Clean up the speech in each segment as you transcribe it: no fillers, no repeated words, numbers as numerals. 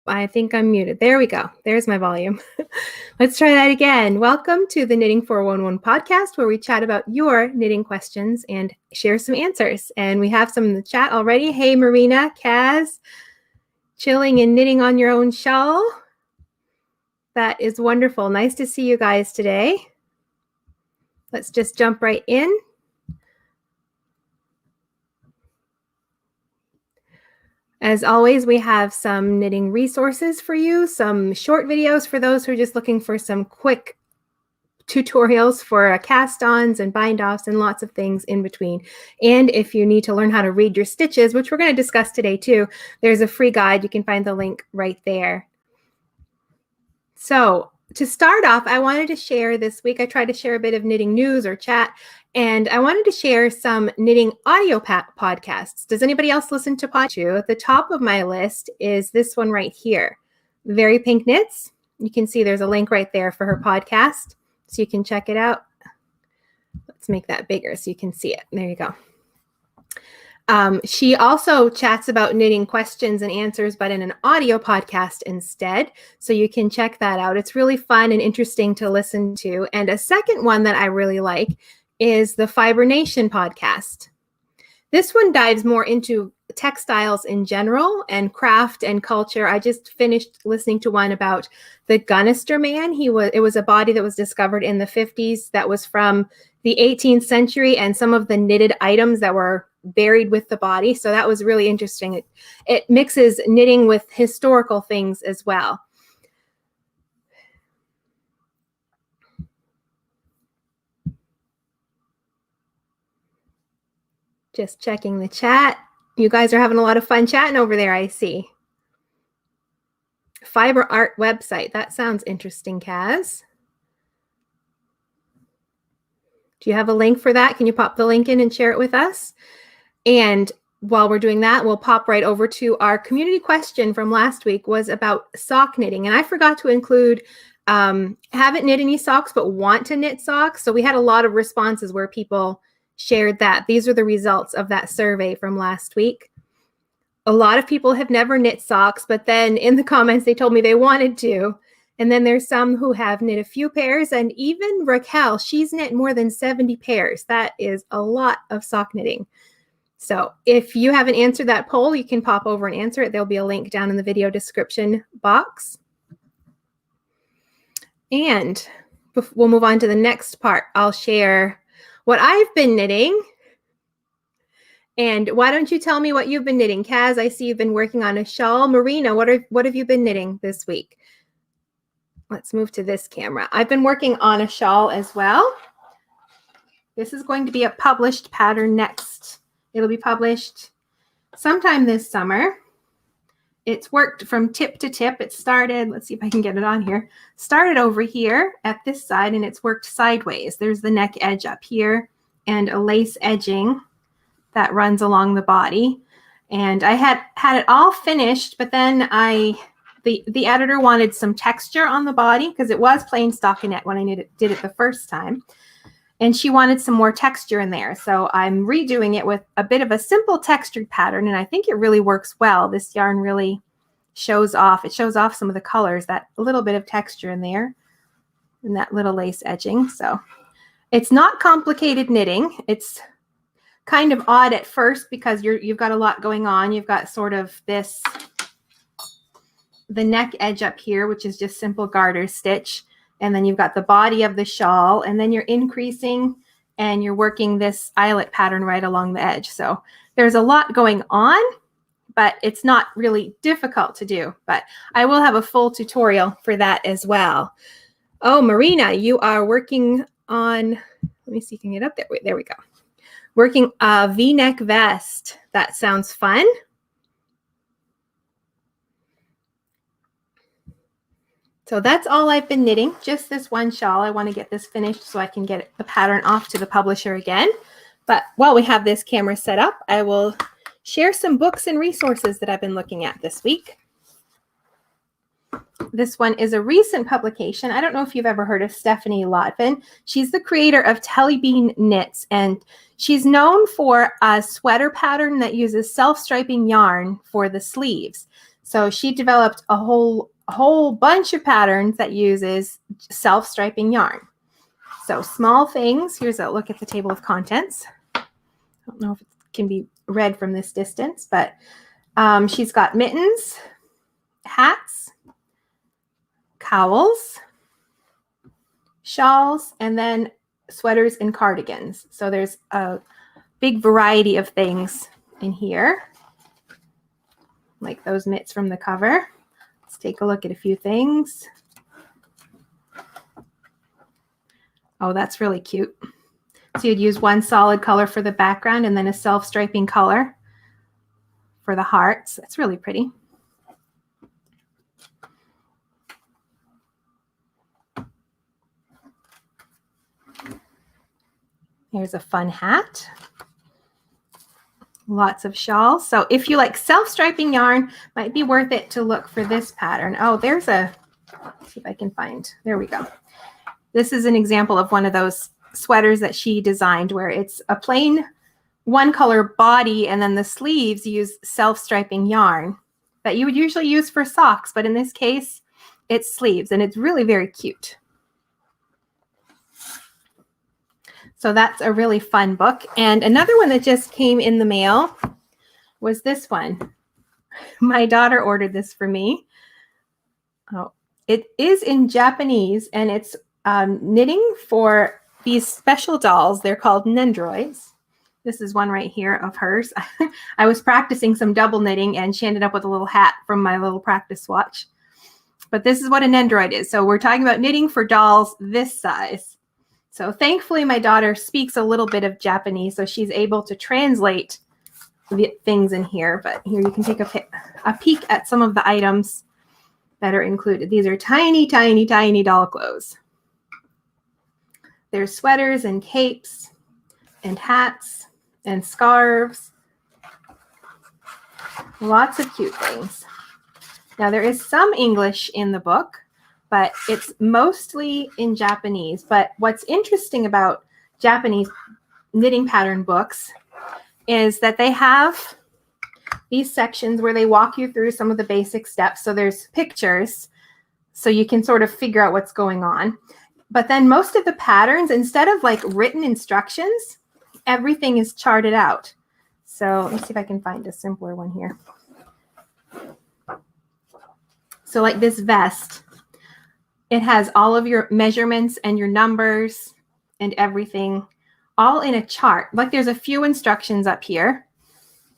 I think I'm muted. There we go. There's my volume. Let's try that again. Welcome to the Knitting 411 podcast, where we chat about your knitting questions and share some answers. And we have some in the chat already. Hey, Marina, Kaz, chilling and knitting on your own shawl. That is wonderful. Nice to see you guys today. Let's just jump right in. As always, we have some knitting resources for you, some short videos for those who are just looking for some quick tutorials for cast-ons and bind-offs and lots of things in between. And if you need to learn how to read your stitches, which we're going to discuss today too, there's a free guide. You can find the link right there. So to start off, I wanted to share this week, I tried to share a bit of knitting news or chat, and I wanted to share some knitting audio podcasts. Does anybody else listen to podcasts? At the top of my list is this one right here, Very Pink Knits. You can see there's a link right there for her podcast, so you can check it out. Let's make that bigger so you can see it. There you go. She also chats about knitting questions and answers, but in an audio podcast instead. So you can check that out. It's really fun and interesting to listen to. And a second one that I really like is the Fiber Nation podcast. This one dives more into textiles in general and craft and culture. I just finished listening to one about the Gunnister man. It was a body that was discovered in the 50s that was from the 18th century, and some of the knitted items that were buried with the body. So that was really interesting. It mixes knitting with historical things as well. Just checking the chat. You guys are having a lot of fun chatting over there, I see. Fiber art website. That sounds interesting, Kaz. Do you have a link for that? Can you pop the link in and share it with us? And while we're doing that, we'll pop right over to our community question from last week was about sock knitting. And I forgot to include haven't knit any socks, but want to knit socks. So we had a lot of responses where people shared that. These are the results of that survey from last week. A lot of people have never knit socks, but then in the comments, they told me they wanted to. And then there's some who have knit a few pairs, and even Raquel, she's knit more than 70 pairs. That is a lot of sock knitting. So if you haven't answered that poll, you can pop over and answer it. There'll be a link down in the video description box. And we'll move on to the next part. I'll share what I've been knitting. And why don't you tell me what you've been knitting? Kaz, I see you've been working on a shawl. Marina, what have you been knitting this week? Let's move to this camera. I've been working on a shawl as well. This is going to be a published pattern next. It'll be published sometime this summer. It's worked from tip to tip. It started, let's see if I can get it on here, started over here at this side, and it's worked sideways. There's the neck edge up here and a lace edging that runs along the body. And I had it all finished, but then the editor wanted some texture on the body because it was plain stockinette when I did it the first time. And she wanted some more texture in there. So I'm redoing it with a bit of a simple textured pattern, and I think it really works well. This yarn really shows off. It shows off some of the colors, that little bit of texture in there and that little lace edging. So it's not complicated knitting. It's kind of odd at first because you've got a lot going on. You've got sort of the neck edge up here, which is just simple garter stitch. And then you've got the body of the shawl, and then you're increasing and you're working this eyelet pattern right along the edge. So there's a lot going on, but it's not really difficult to do. But I will have a full tutorial for that as well. Oh, Marina, you are working on, let me see if I can get up there. Wait, there we go. Working a V-neck vest. That sounds fun. So that's all I've been knitting, just this one shawl. I want to get this finished so I can get the pattern off to the publisher again. But while we have this camera set up, I will share some books and resources that I've been looking at this week. This one is a recent publication. I don't know if you've ever heard of Stephanie Lotven. She's the creator of Tellybean Knits, and she's known for a sweater pattern that uses self-striping yarn for the sleeves. So she developed a whole bunch of patterns that uses self-striping yarn. So small things. Here's a look at the table of contents. I don't know if it can be read from this distance, but she's got mittens, hats, cowls, shawls, and then sweaters and cardigans. So there's a big variety of things in here, like those mitts from the cover. Let's take a look at a few things. Oh, that's really cute. So you'd use one solid color for the background and then a self-striping color for the hearts. That's really pretty. Here's a fun hat. Lots of shawls. So if you like self-striping yarn, might be worth it to look for this pattern. Oh, there's a, let's see if I can find, there we go. This is an example of one of those sweaters that she designed where it's a plain one color body and then the sleeves use self-striping yarn that you would usually use for socks, but in this case, it's sleeves and it's really very cute. So that's a really fun book. And another one that just came in the mail was this one. My daughter ordered this for me. Oh, it is in Japanese and it's knitting for these special dolls. They're called Nendoroids. This is one right here of hers. I was practicing some double knitting and she ended up with a little hat from my little practice swatch. But this is what a Nendoroid is. So we're talking about knitting for dolls this size. So thankfully my daughter speaks a little bit of Japanese, so she's able to translate the things in here. But here you can take a peek at some of the items that are included. These are tiny, tiny, tiny doll clothes. There's sweaters and capes and hats and scarves. Lots of cute things. Now there is some English in the book, but it's mostly in Japanese. But what's interesting about Japanese knitting pattern books is that they have these sections where they walk you through some of the basic steps. So there's pictures, so you can sort of figure out what's going on. But then most of the patterns, instead of like written instructions, everything is charted out. So let me see if I can find a simpler one here. So like this vest, it has all of your measurements and your numbers and everything all in a chart. Like there's a few instructions up here,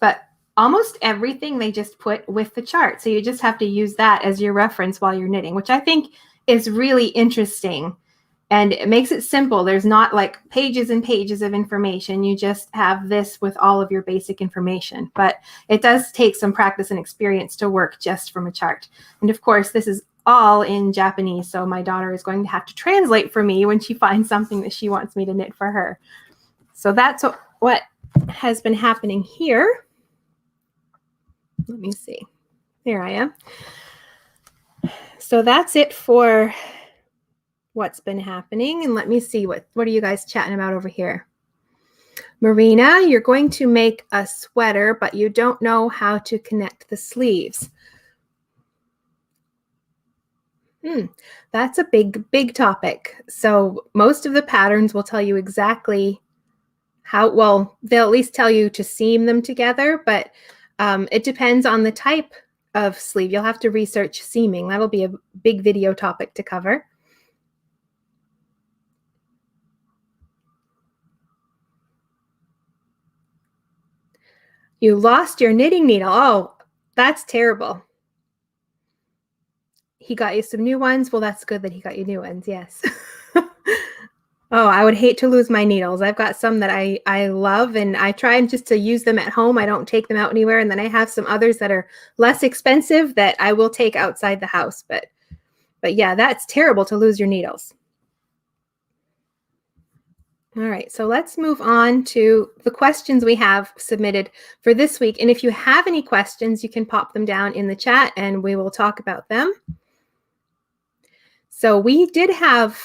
but almost everything they just put with the chart. So you just have to use that as your reference while you're knitting, which I think is really interesting. And it makes it simple. There's not like pages and pages of information. You just have this with all of your basic information. But it does take some practice and experience to work just from a chart. And of course, this is all in Japanese. So my daughter is going to have to translate for me when she finds something that she wants me to knit for her. So that's what has been happening here. Let me see. There I am. So that's it for what's been happening. And let me see, what are you guys chatting about over here? Marina, you're going to make a sweater, but you don't know how to connect the sleeves. That's a big topic. So most of the patterns will tell you exactly how, well, they'll at least tell you to seam them together, but it depends on the type of sleeve. You'll have to research seaming. That'll be a big video topic to cover. You lost your knitting needle. Oh, that's terrible. He got you some new ones. Well, that's good that he got you new ones. Yes. Oh, I would hate to lose my needles. I've got some that I love, and I try just to use them at home. I don't take them out anywhere. And then I have some others that are less expensive that I will take outside the house. But yeah, that's terrible to lose your needles. All right, so let's move on to the questions we have submitted for this week. And if you have any questions, you can pop them down in the chat and we will talk about them. So we did have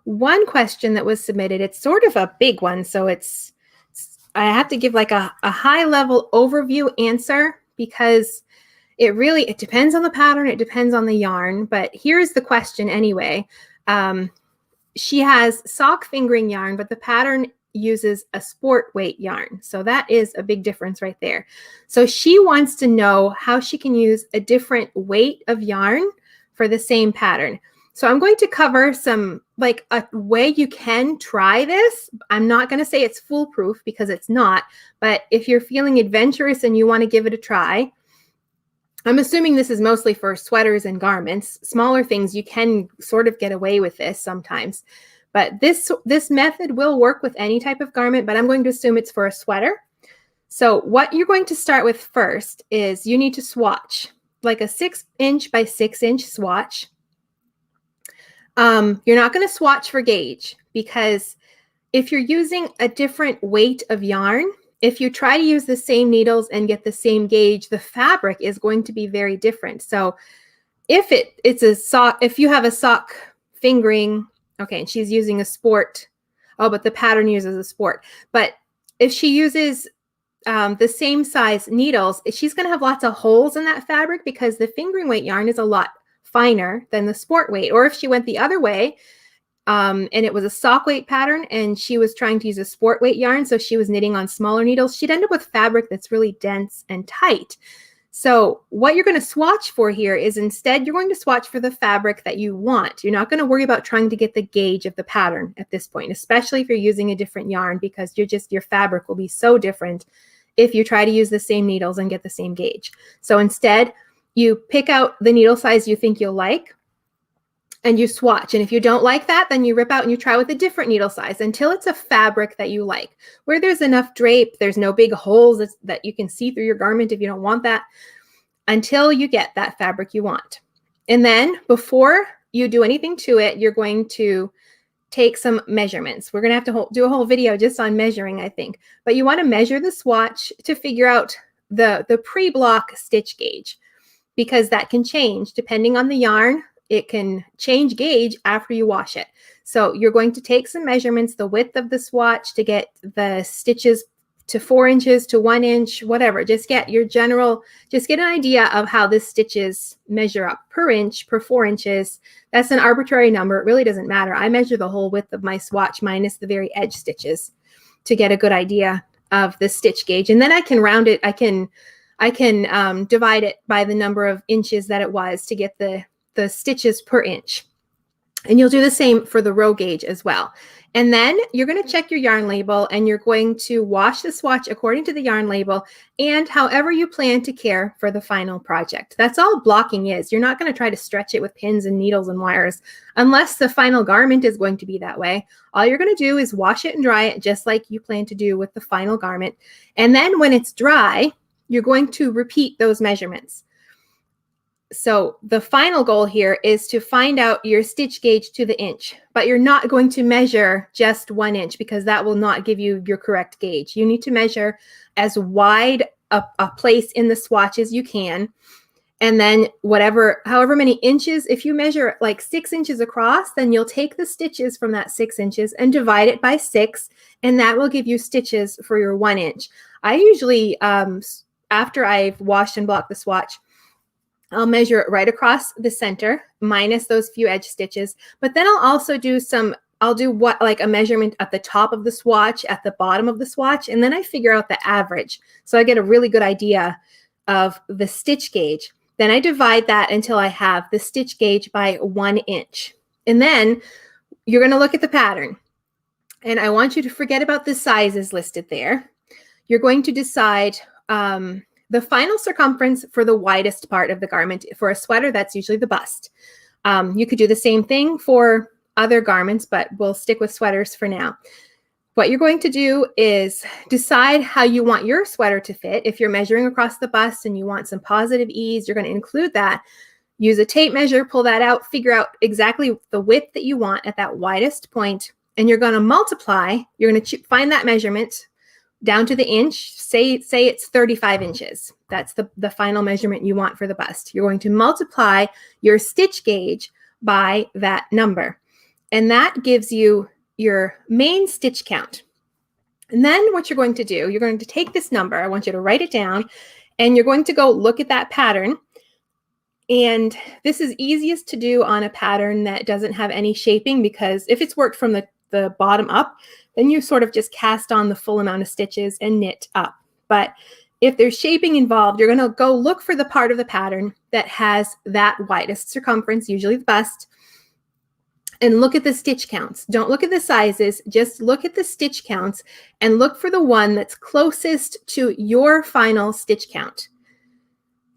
one question that was submitted. It's sort of a big one. So I have to give like a high level overview answer because It depends on the pattern. It depends on the yarn. But here's the question anyway. She has sock fingering yarn, but the pattern uses a sport weight yarn. So that is a big difference right there. So she wants to know how she can use a different weight of yarn for the same pattern. So I'm going to cover some, like a way you can try this. I'm not going to say it's foolproof because it's not, but if you're feeling adventurous and you want to give it a try, I'm assuming this is mostly for sweaters and garments. Smaller things, you can sort of get away with this sometimes. But this method will work with any type of garment, but I'm going to assume it's for a sweater. So what you're going to start with first is you need to swatch, like a 6-inch by 6-inch swatch. You're not going to swatch for gauge because if you're using a different weight of yarn, if you try to use the same needles and get the same gauge, the fabric is going to be very different. So if it's a sock, if you have a sock fingering, okay, and she's using a sport, oh, but the pattern uses a sport. But if she uses the same size needles, she's going to have lots of holes in that fabric because the fingering weight yarn is a lot finer than the sport weight. Or if she went the other way, and it was a sock weight pattern and she was trying to use a sport weight yarn, so she was knitting on smaller needles, she'd end up with fabric that's really dense and tight. So what you're going to swatch for here is instead you're going to swatch for the fabric that you want. You're not going to worry about trying to get the gauge of the pattern at this point, especially if you're using a different yarn, because your fabric will be so different if you try to use the same needles and get the same gauge. So instead, you pick out the needle size you think you'll like and you swatch. And if you don't like that, then you rip out and you try with a different needle size until it's a fabric that you like, where there's enough drape, there's no big holes that you can see through your garment if you don't want that, until you get that fabric you want. And then before you do anything to it, you're going to take some measurements. We're going to have to do a whole video just on measuring, I think. But you want to measure the swatch to figure out the pre-block stitch gauge, because that can change depending on the yarn. It can change gauge after you wash it. So you're going to take some measurements, the width of the swatch to get the stitches to 4 inches to 1 inch, whatever. Just get an idea of how the stitches measure up per inch, per 4 inches. That's an arbitrary number. It really doesn't matter. I measure the whole width of my swatch minus the very edge stitches to get a good idea of the stitch gauge. And then I can round it. I can divide it by the number of inches that it was to get the stitches per inch. And you'll do the same for the row gauge as well. And then you're going to check your yarn label and you're going to wash the swatch according to the yarn label and however you plan to care for the final project. That's all blocking is. You're not going to try to stretch it with pins and needles and wires unless the final garment is going to be that way. All you're going to do is wash it and dry it just like you plan to do with the final garment. And then when it's dry, you're going to repeat those measurements. So the final goal here is to find out your stitch gauge to the inch, but you're not going to measure just 1 inch because that will not give you your correct gauge. You need to measure as wide a place in the swatch as you can. And then however many inches, if you measure like 6 inches across, then you'll take the stitches from that 6 inches and divide it by 6, and that will give you stitches for your 1 inch. I usually, after I've washed and blocked the swatch, I'll measure it right across the center minus those few edge stitches. But then I'll also do like a measurement at the top of the swatch, at the bottom of the swatch, and then I figure out the average. So I get a really good idea of the stitch gauge. Then I divide that until I have the stitch gauge by 1 inch. And then you're going to look at the pattern. And I want you to forget about the sizes listed there. You're going to decide the final circumference for the widest part of the garment. For a sweater, that's usually the bust. You could do the same thing for other garments, but we'll stick with sweaters for now. What you're going to do is decide how you want your sweater to fit. If you're measuring across the bust and you want some positive ease, you're going to include that. Use a tape measure, pull that out, figure out exactly the width that you want at that widest point, and you're going to multiply. You're going to find that measurement down to the inch. Say it's 35 inches. That's the final measurement you want for the bust. You're going to multiply your stitch gauge by that number. And that gives you your main stitch count. And then what you're going to do, you're going to take this number, I want you to write it down, and you're going to go look at that pattern And this is easiest to do on a pattern that doesn't have any shaping, because if it's worked from the bottom up, then you sort of just cast on the full amount of stitches and knit up. But if there's shaping involved, you're going to go look for the part of the pattern that has that widest circumference, usually the bust, and look at the stitch counts. Don't look at the sizes, just look at the stitch counts and look for the one that's closest to your final stitch count,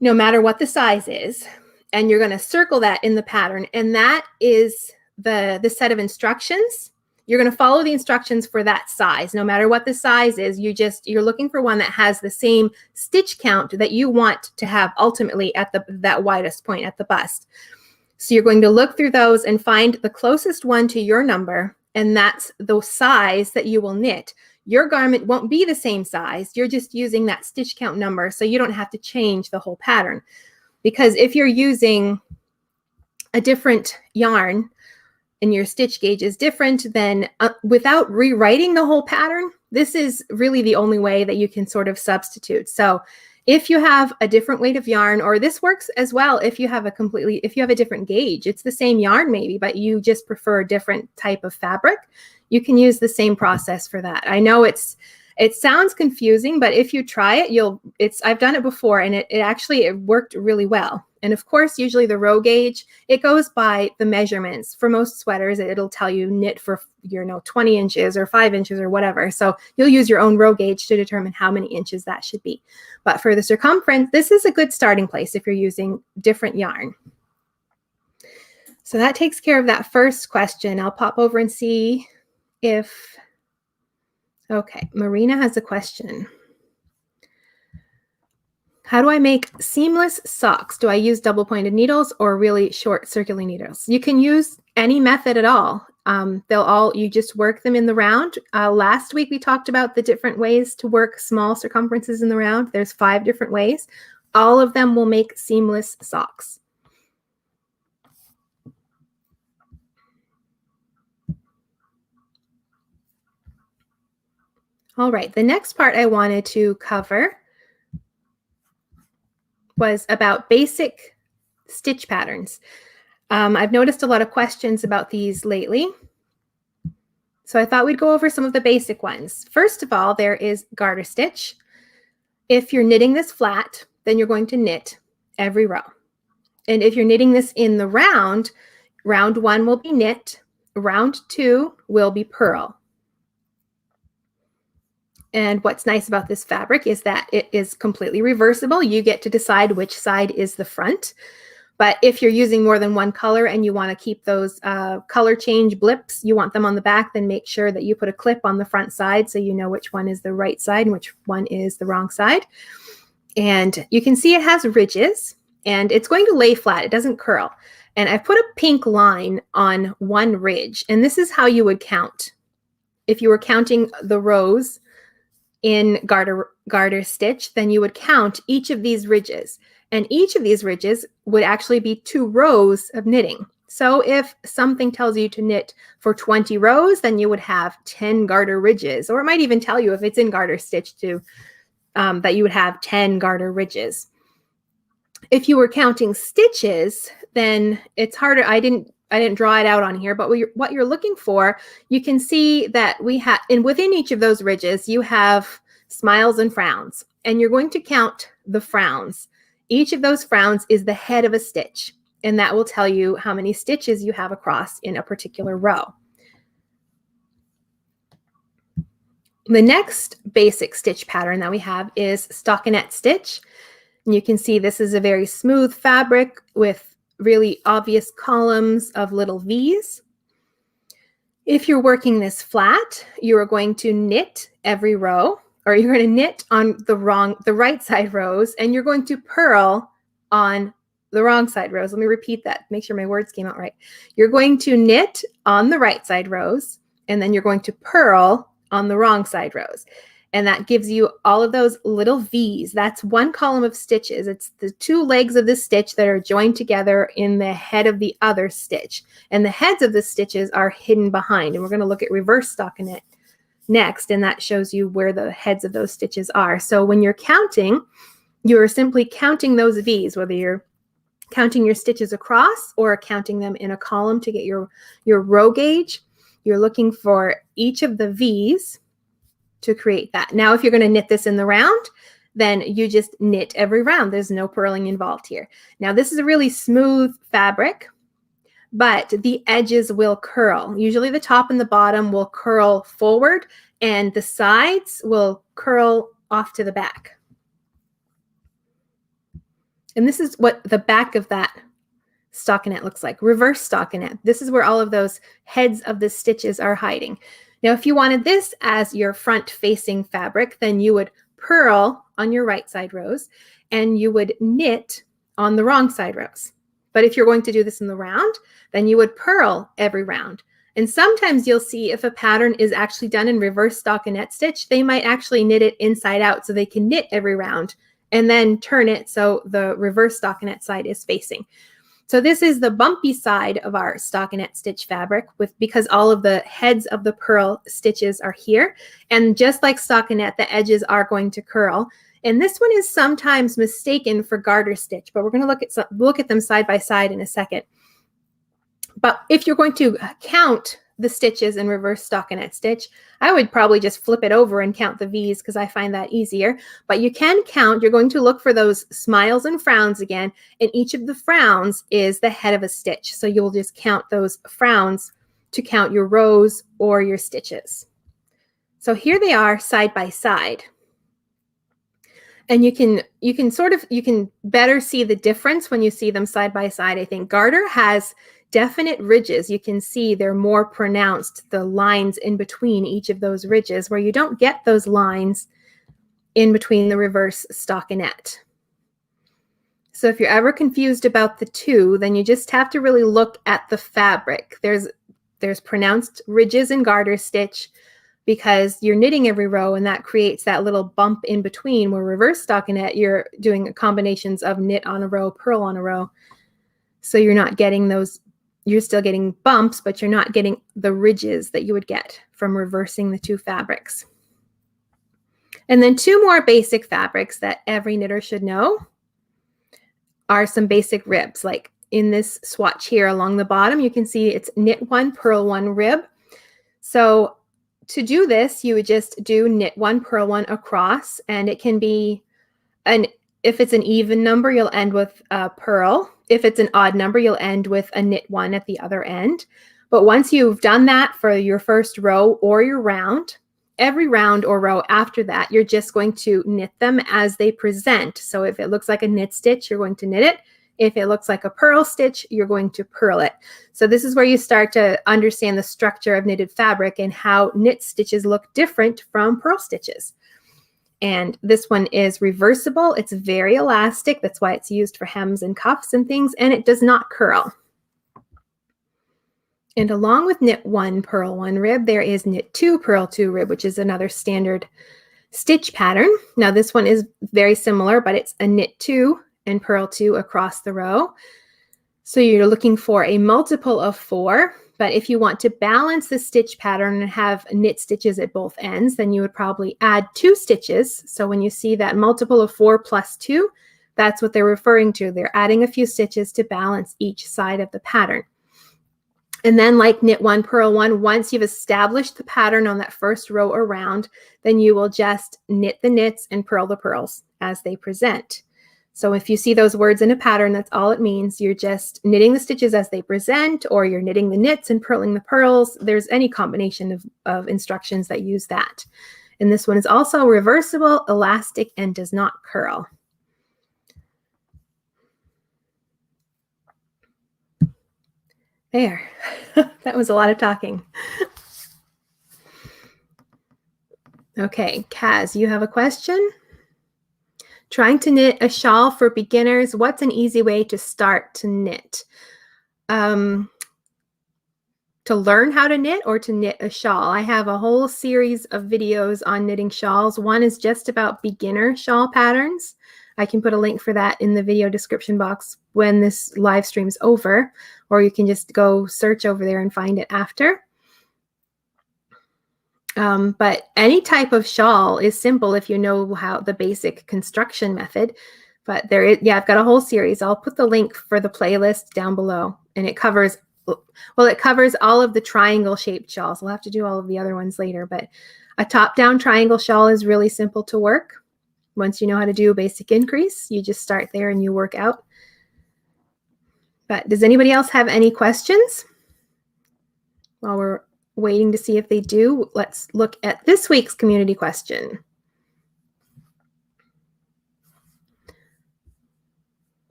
no matter what the size is. And you're going to circle that in the pattern, and that is the set of instructions. You're going to follow the instructions for that size, no matter what the size is. You're looking for one that has the same stitch count that you want to have ultimately at that widest point at the bust. So you're going to look through those and find the closest one to your number, and that's the size that you will knit. Your garment won't be the same size. You're just using that stitch count number, so you don't have to change the whole pattern. Because if you're using a different yarn and your stitch gauge is different, then without rewriting the whole pattern, this is really the only way that you can sort of substitute. So if you have a different weight of yarn, or this works as well if you have a different gauge, it's the same yarn maybe, but you just prefer a different type of fabric, you can use the same process for that. I know it sounds confusing, but if you try it, I've done it before, and it worked really well. And of course, usually the row gauge, it goes by the measurements. For most sweaters, it'll tell you knit for 20 inches or 5 inches or whatever. So you'll use your own row gauge to determine how many inches that should be. But for the circumference, this is a good starting place if you're using different yarn. So that takes care of that first question. I'll pop over and see if, okay, Marina has a question. How do I make seamless socks? Do I use double pointed needles or really short circular needles? You can use any method at all. You just work them in the round. Last week we talked about the different ways to work small circumferences in the round. There's 5 different ways. All of them will make seamless socks. All right, the next part I wanted to cover was about basic stitch patterns. I've noticed a lot of questions about these lately, so I thought we'd go over some of the basic ones. First of all, there is garter stitch. If you're knitting this flat, then you're going to knit every row. And if you're knitting this in the round, round 1 will be knit, round 2 will be purl. And what's nice about this fabric is that it is completely reversible. You get to decide which side is the front. But if you're using more than one color and you want to keep those color change blips, you want them on the back, then make sure that you put a clip on the front side so you know which one is the right side and which one is the wrong side. And you can see it has ridges, and it's going to lay flat. It doesn't curl. And I put a pink line on one ridge, and this is how you would count. If you were counting the rows in garter stitch, then you would count each of these ridges, and each of these ridges would actually be 2 rows of knitting. So if something tells you to knit for 20 rows, then you would have 10 garter ridges, or it might even tell you if it's in garter stitch too, that you would have 10 garter ridges. If you were counting stitches, then it's harder. I didn't draw it out on here, but what you're looking for, you can see that we have, and within each of those ridges, you have smiles and frowns, and you're going to count the frowns. Each of those frowns is the head of a stitch, and that will tell you how many stitches you have across in a particular row. The next basic stitch pattern that we have is stockinette stitch. And you can see this is a very smooth fabric with really obvious columns of little V's. If you're working this flat, you are going to knit every row, or you're going to knit on the right side rows, and you're going to purl on the wrong side rows. Let me repeat that, make sure my words came out right. You're going to knit on the right side rows, and then you're going to purl on the wrong side rows. And that gives you all of those little V's. That's one column of stitches. It's the 2 legs of the stitch that are joined together in the head of the other stitch. And the heads of the stitches are hidden behind. And we're going to look at reverse stockinette next, and that shows you where the heads of those stitches are. So when you're counting, you're simply counting those V's, whether you're counting your stitches across or counting them in a column to get your row gauge. You're looking for each of the V's to create that. Now, if you're going to knit this in the round, then you just knit every round. There's no purling involved here. Now, this is a really smooth fabric, but the edges will curl. Usually the top and the bottom will curl forward and the sides will curl off to the back. And this is what the back of that stockinette looks like, reverse stockinette. This is where all of those heads of the stitches are hiding. Now, if you wanted this as your front facing fabric, then you would purl on your right side rows and you would knit on the wrong side rows. But if you're going to do this in the round, then you would purl every round. And sometimes you'll see if a pattern is actually done in reverse stockinette stitch, they might actually knit it inside out so they can knit every round and then turn it so the reverse stockinette side is facing. So this is the bumpy side of our stockinette stitch fabric because all of the heads of the purl stitches are here. And just like stockinette, the edges are going to curl. And this one is sometimes mistaken for garter stitch, but we're going to look at them side by side in a second. But if you're going to count the stitches in reverse stockinette stitch, I would probably just flip it over and count the V's because I find that easier. But you can count. You're going to look for those smiles and frowns again, and each of the frowns is the head of a stitch. So you'll just count those frowns to count your rows or your stitches. So here they are side by side. And you can better see the difference when you see them side by side. I think garter has definite ridges. You can see they're more pronounced, the lines in between each of those ridges, where you don't get those lines in between the reverse stockinette. So if you're ever confused about the two, then you just have to really look at the fabric. There's pronounced ridges in garter stitch because you're knitting every row, and that creates that little bump in between, where reverse stockinette, you're doing combinations of knit on a row, purl on a row. So you're not getting those, you're still getting bumps, but you're not getting the ridges that you would get from reversing the two fabrics. And then two more basic fabrics that every knitter should know are some basic ribs. Like in this swatch here along the bottom, you can see it's knit one, purl one rib. So to do this, you would just do knit one, purl one across, and it can be if it's an even number, you'll end with a purl. If it's an odd number, you'll end with a knit one at the other end. But once you've done that for your first row or your round, every round or row after that, you're just going to knit them as they present. So if it looks like a knit stitch, you're going to knit it. If it looks like a purl stitch, you're going to purl it. So this is where you start to understand the structure of knitted fabric and how knit stitches look different from purl stitches. And this one is reversible. It's very elastic. That's why it's used for hems and cuffs and things, and it does not curl. And along with knit one, purl one rib, there is knit two, purl two rib, which is another standard stitch pattern. Now this one is very similar, but it's a knit two and purl two across the row. So you're looking for a multiple of 4, but if you want to balance the stitch pattern and have knit stitches at both ends, then you would probably add 2 stitches. So when you see that multiple of 4 plus 2, that's what they're referring to. They're adding a few stitches to balance each side of the pattern. And then like knit one, purl one, once you've established the pattern on that first row or round, then you will just knit the knits and purl the purls as they present. So if you see those words in a pattern, that's all it means. You're just knitting the stitches as they present, or you're knitting the knits and purling the purls. There's any combination of instructions that use that. And this one is also reversible, elastic, and does not curl. There. That was a lot of talking. Okay, Kaz, you have a question? Trying to knit a shawl for beginners. What's an easy way to start to knit? To learn how to knit or to knit a shawl? I have a whole series of videos on knitting shawls. One is just about beginner shawl patterns. I can put a link for that in the video description box when this live stream's over, or you can just go search over there and find it after. But any type of shawl is simple if you know how the basic construction method. If But there is, yeah, I've got a whole series. I'll put the link for the playlist down below, and it covers, well, it covers all of the triangle shaped shawls. We'll have to do all of the other ones later, but a top-down triangle shawl is really simple to work. Once you know how to do a basic increase, you just start there and you work out. But does anybody else have any questions? While we're waiting to see if they do, let's look at this week's community question.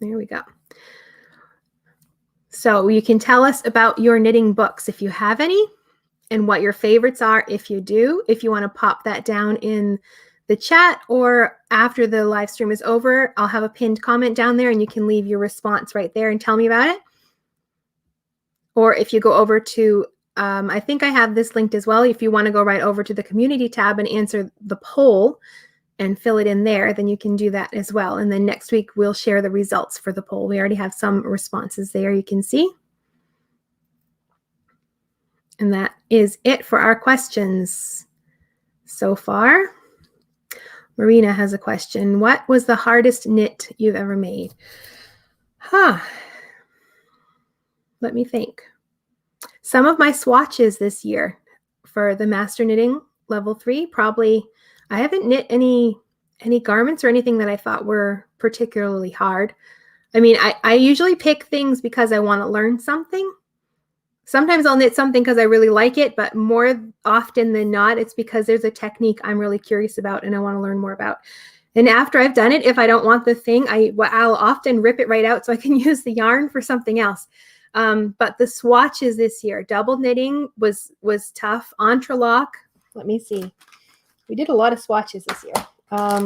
There we go. So you can tell us about your knitting books if you have any, and what your favorites are if you do. If you want to pop that down in the chat, or after the live stream is over, I'll have a pinned comment down there and you can leave your response right there and tell me about it. Or if you go over to, I think I have this linked as well. If you want to go right over to the community tab and answer the poll and fill it in there, then you can do that as well. And then next week we'll share the results for the poll. We already have some responses there, you can see. And that is it for our questions so far. Marina has a question. What was the hardest knit you've ever made? Let me think. Some of my swatches this year for the Master Knitting Level 3, probably, I haven't knit any garments or anything that I thought were particularly hard. I mean, I usually pick things because I want to learn something. Sometimes I'll knit something because I really like it, but more often than not, it's because there's a technique I'm really curious about and I want to learn more about. And after I've done it, if I don't want the thing, I'll often rip it right out so I can use the yarn for something else. But the swatches this year, double knitting was tough. Entrelock, let me see. We did a lot of swatches this year. Let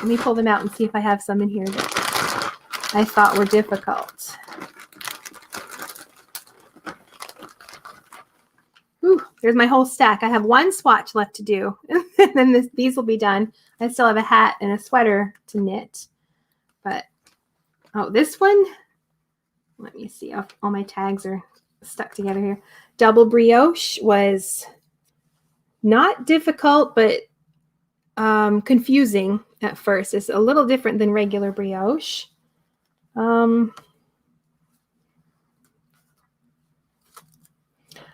me pull them out and see if I have some in here that I thought were difficult. Ooh, there's my whole stack. I have one swatch left to do, and then these will be done. I still have a hat and a sweater to knit. But, oh, this one, let me see. All my tags are stuck together here. Double brioche was not difficult, but confusing at first. It's a little different than regular brioche.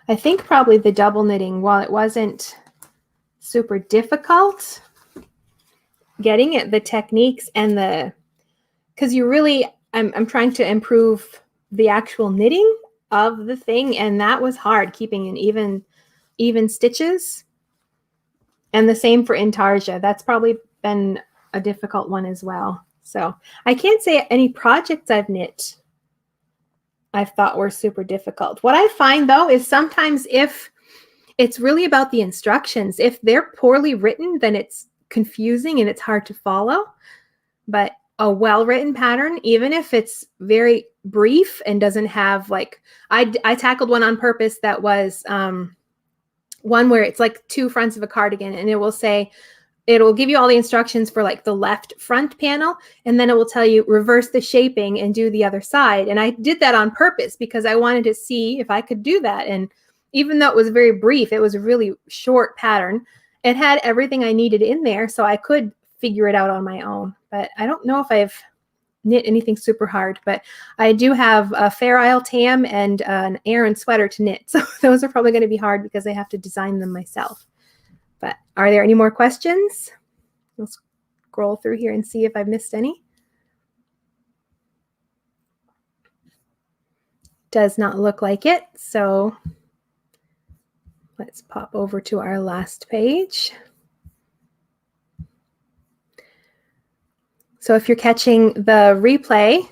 I think probably the double knitting, while it wasn't super difficult, getting it, the techniques and because you really, I'm trying to improve the actual knitting of the thing, and that was hard, keeping an even stitches. And the same for intarsia. That's probably been a difficult one as well. So I can't say any projects I've knit I've thought were super difficult. What I find though is sometimes if it's really about the instructions, if they're poorly written, then it's confusing and it's hard to follow. But a well-written pattern, even if it's very brief and doesn't have like, I tackled one on purpose that was one where it's like two fronts of a cardigan, and it will say, it'll give you all the instructions for like the left front panel, and then it will tell you reverse the shaping and do the other side. And I did that on purpose because I wanted to see if I could do that. And even though it was very brief, it was a really short pattern. It had everything I needed in there, so I could figure it out on my own. But I don't know if I've knit anything super hard, but I do have a Fair Isle tam and an Aran sweater to knit. So those are probably going to be hard because I have to design them myself. But are there any more questions? Let's scroll through here and see if I've missed any. Does not look like it. So let's pop over to our last page. So if you're catching the replay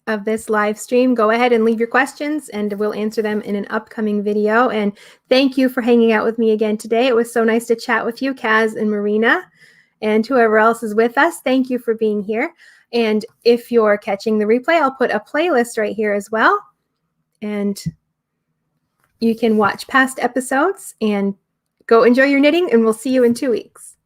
of this live stream, go ahead and leave your questions and we'll answer them in an upcoming video. And thank you for hanging out with me again today. It was so nice to chat with you, Kaz and Marina, and whoever else is with us. Thank you for being here. And if you're catching the replay, I'll put a playlist right here as well. And you can watch past episodes and go enjoy your knitting, and we'll see you in 2 weeks.